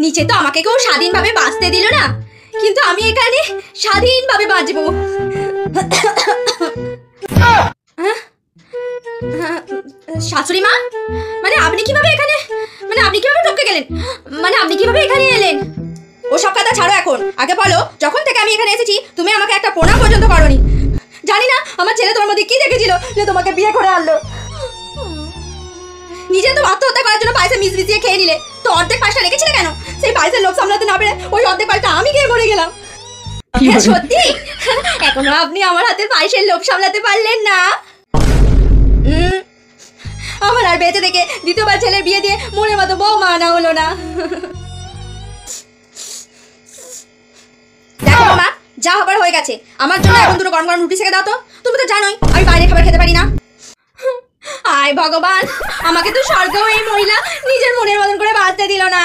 নিচে তো আমাকে কেউ স্বাধীনভাবে বাঁচতে দিল না, কিন্তু আমি এখানে স্বাধীনভাবে বাঁচবো। শাশুড়ি মা, মানে আপনি কিভাবে এখানে, মানে আপনি কিভাবে ঢুকে গেলেন, মানে আপনি কিভাবে এখানে এলেন? ওসব কথা ছাড়ো এখন, আগে বলো যখন থেকে আমি এখানে এসেছি তুমি আমাকে একটা প্রণাম পর্যন্ত করোনি। জানি না আমার ছেলে তোমার মধ্যে কি দেখেছিল যে তোমাকে বিয়ে করে আনলো। নিজে তো আত্মহত্যা করার জন্য পয়সা মিশিয়ে খেয়ে নিলে, তো অর্ধেক পয়সা রেখেছিলে কেন? সেই পয়সার লোভ সামলাতে না পেরে ওই অর্ধেক পয়সা আমি খেয়ে মরে গেলাম। সত্যি এখনো আপনি আমার হাতের পয়সার লোভ সামলাতে পারলেন না? আমার আর বেঁচে থেকে দ্বিতীয়বার ছেলের বিয়ে দিয়ে মনের মতো বউ মানা হলো না। দেখো মা, যা হবার হয়ে গেছে, আমার জন্য এখন দুটো গরম গরম রুটি সেকে দাও তো। তুমি তো জানোই আমি বাইরে খাবার খেতে পারি না। আয় ভগবান, আমাকে তো স্বর্গেও এই মহিলা নিজের মনের মতন করে বাঁচতে দিল না।